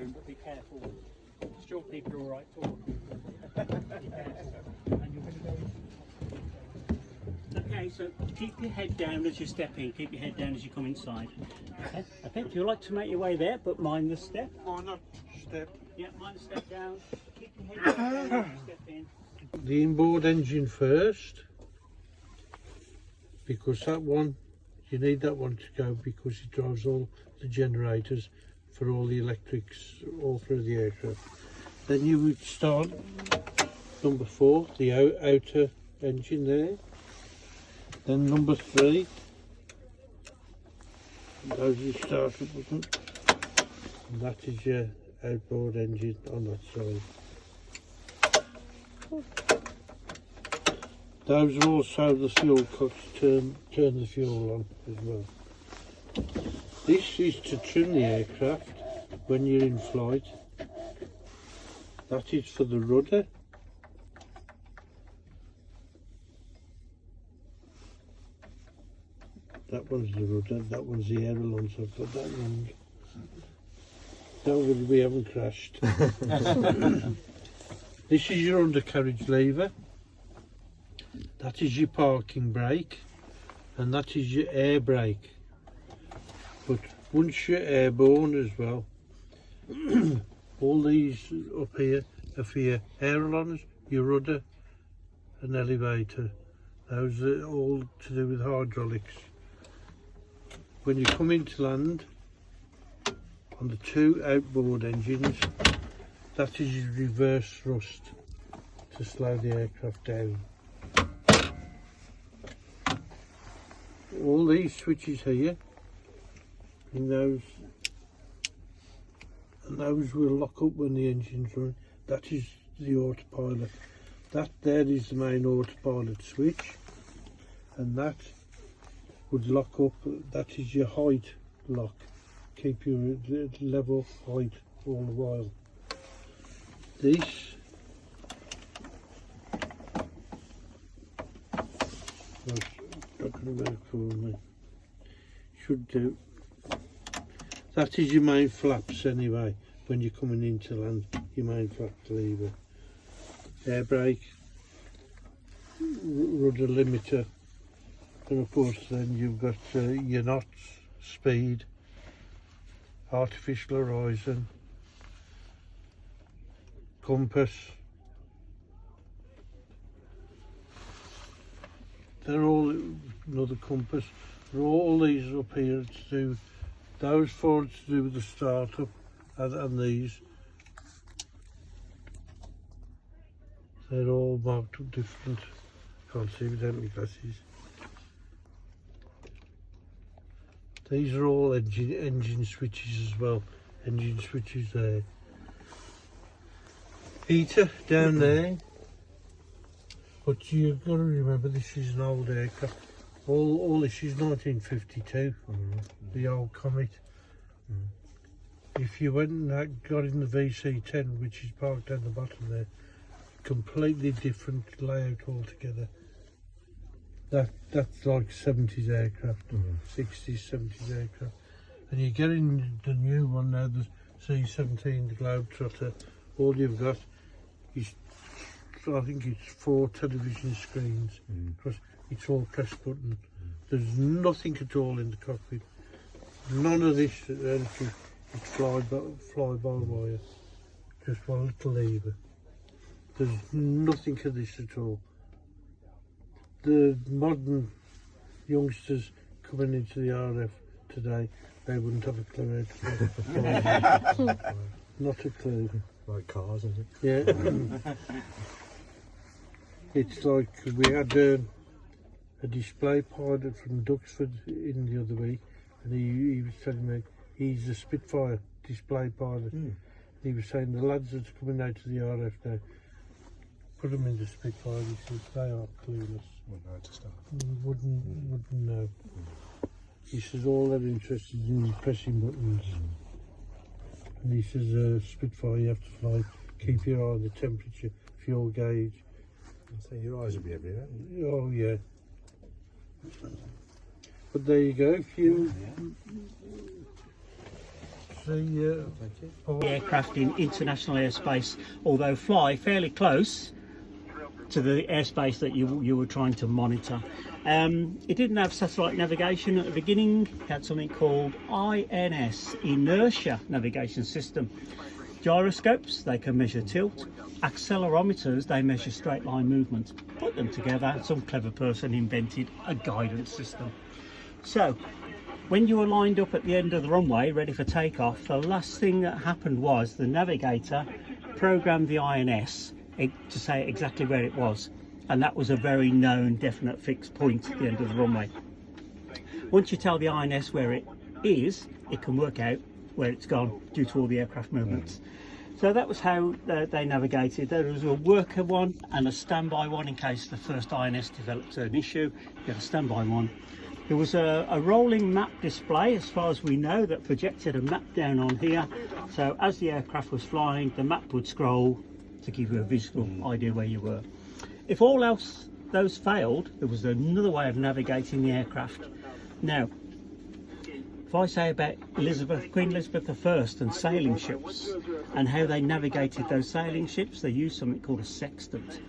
But be careful. Still keep you all right forward. Be careful. And you're going to go into... Okay, so keep your head down as you step in. Keep your head down as you come inside. Okay. Okay. If you like to make your way there, but mind the step. Mind the step. Yeah, mind the step down. Keep your head down as you step in. The inboard engine first, because that one, you need that one to go because it drives all the generators for all the electrics all through the aircraft. Then you would start number 4, the outer engine there. Then number 3, those your starter button, and that is your outboard engine on that side. Those are also the fuel cocks turn the fuel on as well. This is to trim the aircraft when you're in flight. That is for the rudder. That one's the rudder, that one's the ailerons. I've got that wrong. Don't worry, we haven't crashed. This is your undercarriage lever. That is your parking brake, and that is your air brake. But once you're airborne as well, all these up here are for your ailerons, your rudder and elevator. Those are all to do with hydraulics. When you come into land on the 2 outboard engines, that is your reverse thrust to slow the aircraft down. All these switches here, and those will lock up when the engine's running. That is the autopilot. That there is the main autopilot switch, and that would lock up. That is your height lock. Keep your level height all the while. This not going to work for me. Should do. That is your main flaps anyway. When you're coming into land, your main flap lever. Air brake, rudder limiter, and of course then you've got your knots, speed, artificial horizon, compass. They're all another compass. All these up here to do, those 4 to do with the startup, and these. They're all marked up different. Can't see without my glasses. These are all engine switches as well. Engine switches there. Heater down there. But you've got to remember this is an old aircraft. All this is 1952, the old Comet. If you went and got in the VC-10, which is parked down the bottom there, completely different layout altogether. That's like 70s aircraft, 60s, 70s aircraft. And you get in the new one now, the C-17, the Globetrotter, all you've got is, I think it's 4 television screens, because it's all press button. There's nothing at all in the cockpit. None of this anything. It's fly by wire. Just one little lever. There's nothing of this at all. The modern youngsters coming into the RF today, they wouldn't have a clue how to fly. Not a clue. Like cars, isn't it? Yeah. It's like we had a display pilot from Duxford in the other week, and he was telling me he's a Spitfire display pilot. He was saying the lads that's coming out to the RF now, put them in the Spitfire. He says they are clueless. Wouldn't know how to start. Wouldn't know. He says all they're interested in is pressing buttons. And he says Spitfire you have to fly, keep your eye on the temperature, fuel gauge. So your eyes will be everywhere. Oh yeah. But there you go. If you the The aircraft in international airspace, although fly fairly close to the airspace that you were trying to monitor. It didn't have satellite navigation at the beginning. It had something called INS, Inertia Navigation System. Gyroscopes, they can measure tilt. Accelerometers, they measure straight line movement. Put them together, and some clever person invented a guidance system. So, when you were lined up at the end of the runway, ready for takeoff, the last thing that happened was the navigator programmed the INS to say exactly where it was. And that was a very known, definite, fixed point at the end of the runway. Once you tell the INS where it is, it can work out where it's gone due to all the aircraft movements. So that was how they navigated. There was a worker one and a standby one in case the first INS developed an issue. You had a standby one. There was a rolling map display, as far as we know, that projected a map down on here. So as the aircraft was flying, the map would scroll to give you a visual idea where you were. If all else those failed, there was another way of navigating the aircraft. Now, if I say about Queen Elizabeth I and sailing ships and how they navigated those sailing ships, they used something called a sextant.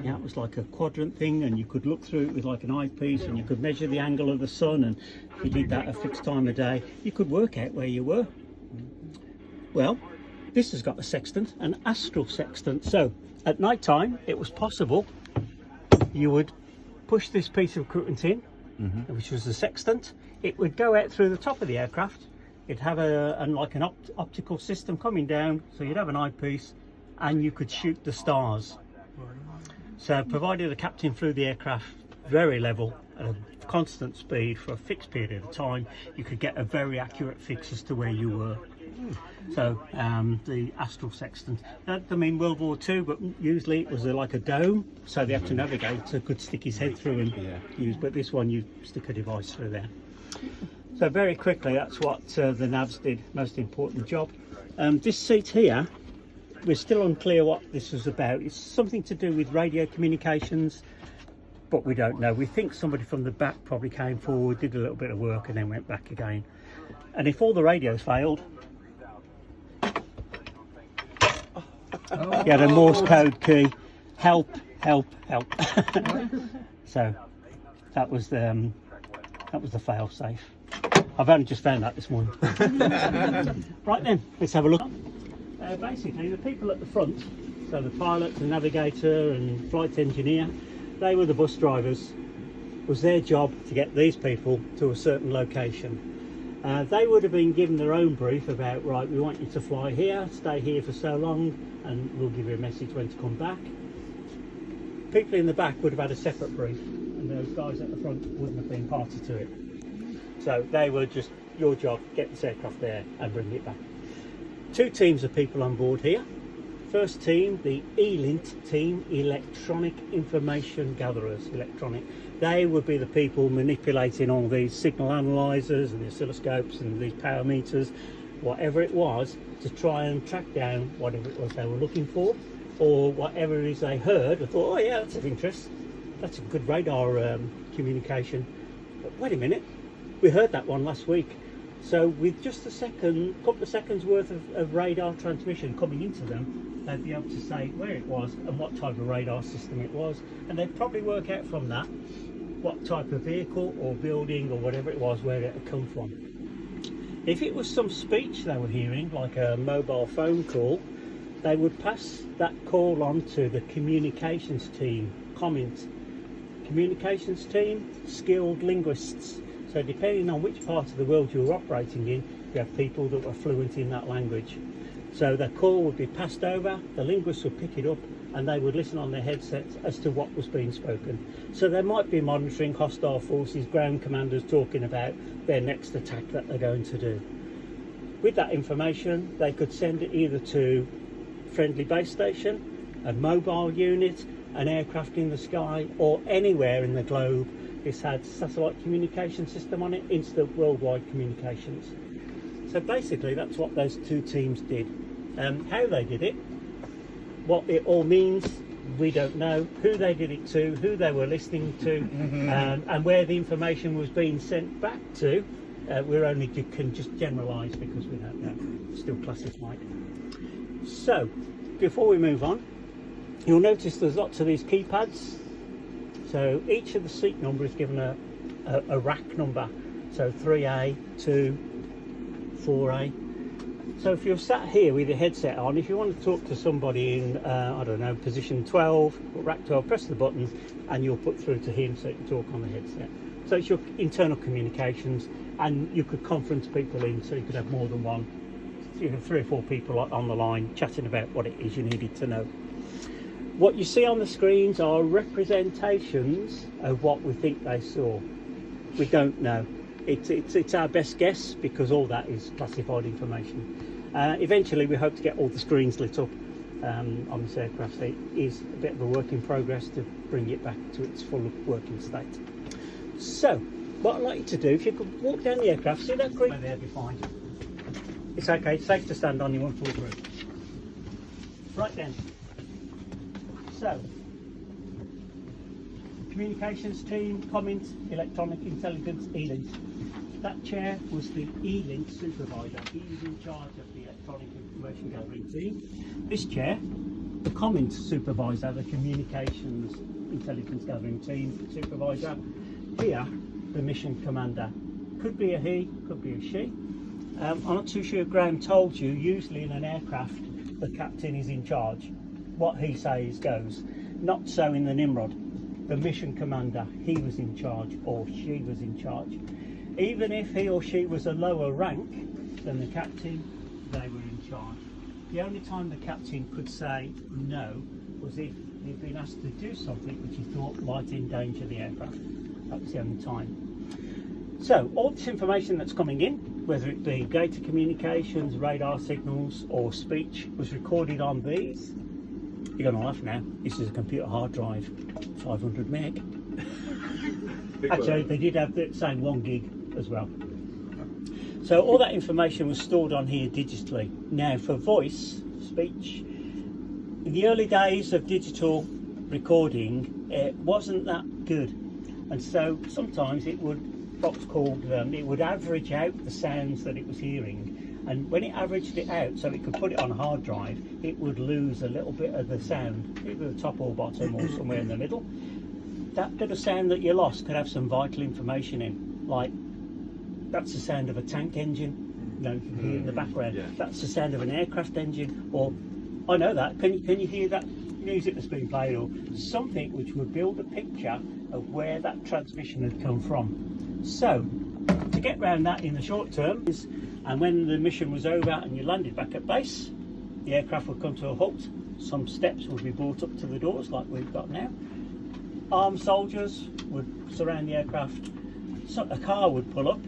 Yeah, it was like a quadrant thing, and you could look through it with like an eyepiece, and you could measure the angle of the sun, and if you did that at a fixed time of day, you could work out where you were. Well, this has got a sextant, an astral sextant. So at night time, it was possible you would push this piece of equipment in, which was the sextant. It would go out through the top of the aircraft. It'd have like an optical system coming down, so you'd have an eyepiece, and you could shoot the stars. So provided the captain flew the aircraft very level at a constant speed for a fixed period of time, you could get a very accurate fix as to where you were. So the astral sextant, that mean World War II, but usually it was like a dome, so the actual navigator could stick his head through and use, but this one you stick a device through there. So very quickly, that's what the navs did, most important job. This seat here, we're still unclear what this was about. It's something to do with radio communications, but we don't know. We think somebody from the back probably came forward, did a little bit of work, and then went back again. And if all the radios failed, you had a Morse code key, help, help, help. So that was the fail safe. I've only just found that this morning. Right then, let's have a look. Basically, the people at the front, so the pilot, the navigator and flight engineer, they were the bus drivers. It was their job to get these people to a certain location. They would have been given their own brief about, right, we want you to fly here, stay here for so long, and we'll give you a message when to come back. People in the back would have had a separate brief, and those guys at the front wouldn't have been party to it. So they were just, your job, get this aircraft there and bring it back. Two teams of people on board here. First team, the ELINT team, Electronic Information Gatherers, They would be the people manipulating all these signal analyzers and the oscilloscopes and these power meters, whatever it was, to try and track down whatever it was they were looking for, or whatever it is they heard and thought, oh yeah, that's of interest. That's a good radar communication. But wait a minute, we heard that one last week. So with just a couple of seconds worth of radar transmission coming into them, they'd be able to say where it was and what type of radar system it was, and they'd probably work out from that what type of vehicle or building or whatever it was, where it had come from. If it was some speech they were hearing, like a mobile phone call, they would pass that call on to the communications team, communications team, skilled linguists. So depending on which part of the world you were operating in, you have people that were fluent in that language. So the call would be passed over, the linguists would pick it up, and they would listen on their headsets as to what was being spoken. So they might be monitoring hostile forces, ground commanders talking about their next attack that they're going to do. With that information, they could send it either to friendly base station, a mobile unit, an aircraft in the sky, or anywhere in the globe. This had satellite communication system on it, instant worldwide communications. So basically that's what those two teams did. How they did it, what it all means, we don't know. Who they did it to, who they were listening to, and where the information was being sent back to, we're only can just generalise because we don't know, it's still classified. So before we move on, you'll notice there's lots of these keypads. So each of the seat number is given a rack number. So 3A, 2, 4A. So if you're sat here with your headset on, if you want to talk to somebody in, I don't know, position 12, or rack 12, press the button and you'll put through to him so you can talk on the headset. So it's your internal communications, and you could conference people in, so you could have more than one, 3 or 4 people on the line chatting about what it is you needed to know. What you see on the screens are representations of what we think they saw. We don't know. It's our best guess because all that is classified information. Eventually we hope to get all the screens lit up on this aircraft, so it is a bit of a work in progress to bring it back to its full working state. So what I'd like you to do, if you could walk down the aircraft, see that green there behind. It's okay, it's safe to stand on, you won't fall through. Right then. So, communications team, comment, electronic intelligence, E-Link. That chair was the E-Link supervisor. He was in charge of the electronic information gathering team. This chair, the comment supervisor, the communications intelligence gathering team supervisor. Here, the mission commander. Could be a he, could be a she. I'm not too sure if Graham told you, usually in an aircraft, the captain is in charge. What he says goes. Not so in the Nimrod. The mission commander, he was in charge, or she was in charge. Even if he or she was a lower rank than the captain, they were in charge. The only time the captain could say no was if he'd been asked to do something which he thought might endanger the aircraft. That was the only time. So all this information that's coming in, whether it be data communications, radar signals or speech, was recorded on these. You're going to laugh now. This is a computer hard drive, 500 meg. Actually, they did have the same 1 gig as well. So all that information was stored on here digitally. Now for voice, speech, in the early days of digital recording, it wasn't that good. And so sometimes it would, what's called, it would average out the sounds that it was hearing. And when it averaged it out, so it could put it on a hard drive, it would lose a little bit of the sound, either the top or bottom or somewhere in the middle. That bit of sound that you lost could have some vital information in, like that's the sound of a tank engine, you know, you can hear in the background. Yeah. That's the sound of an aircraft engine, or I know that. Can you hear that music that's being played, or something which would build a picture of where that transmission had come from. So to get around that in the short term is, and when the mission was over and you landed back at base, the aircraft would come to a halt. Some steps would be brought up to the doors like we've got now. Armed soldiers would surround the aircraft. So a car would pull up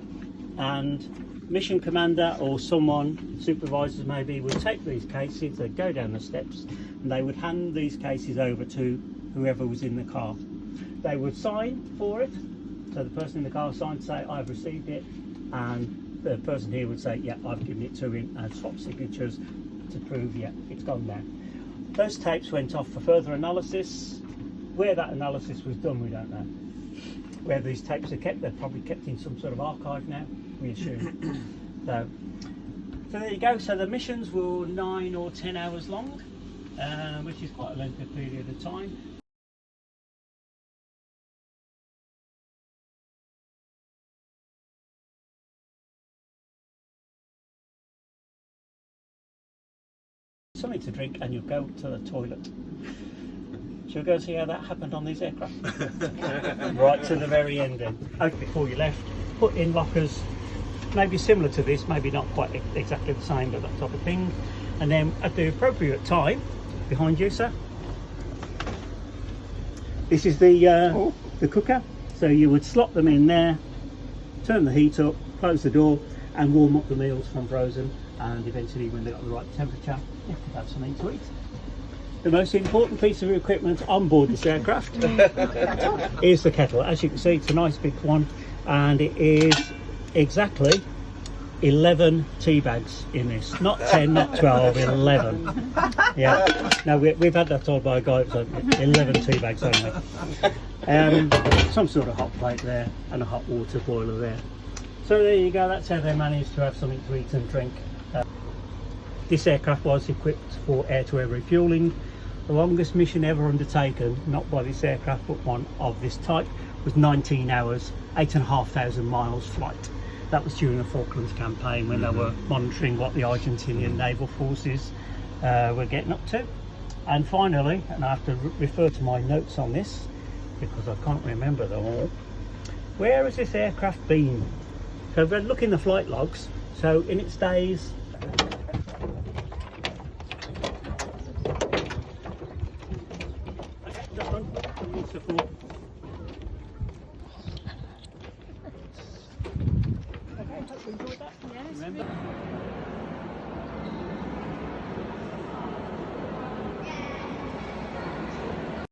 and mission commander or someone, supervisors maybe, would take these cases, they'd go down the steps and they would hand these cases over to whoever was in the car. They would sign for it, so the person in the car signed to say, I've received it, and the person here would say, yeah, I've given it to him, and swap signatures to prove, yeah, it's gone now. Those tapes went off for further analysis. Where that analysis was done, we don't know. Where these tapes are kept, they're probably kept in some sort of archive now, we assume. So there you go. So the missions were 9 or 10 hours long, which is quite a lengthy period of time. Something to drink and you'll go to the toilet. Shall we go and see how that happened on these aircraft? Right to the very end then. Okay, before you left, put in lockers, maybe similar to this, maybe not quite exactly the same, but that type of thing. And then at the appropriate time, behind you, sir, this is the cooker. So you would slot them in there, turn the heat up, close the door, and warm up the meals from frozen. And eventually, when they got the right temperature, you could have something to eat. The most important piece of equipment on board this aircraft is the kettle. As you can see, it's a nice big one, and it is exactly 11 tea bags in this. Not 10, not 12, 11. Yeah. Now we've had that told by a guy. So 11 tea bags only. Some sort of hot plate there, and a hot water boiler there. So there you go, that's how they managed to have something to eat and drink. This aircraft was equipped for air-to-air refuelling. The longest mission ever undertaken, not by this aircraft but one of this type, was 19 hours, 8,500 miles flight. That was during the Falklands campaign when they were monitoring what the Argentinian naval forces were getting up to. And finally, and I have to refer to my notes on this because I can't remember them all, where has this aircraft been? So if we look in the flight logs, so in its days, okay, that's done.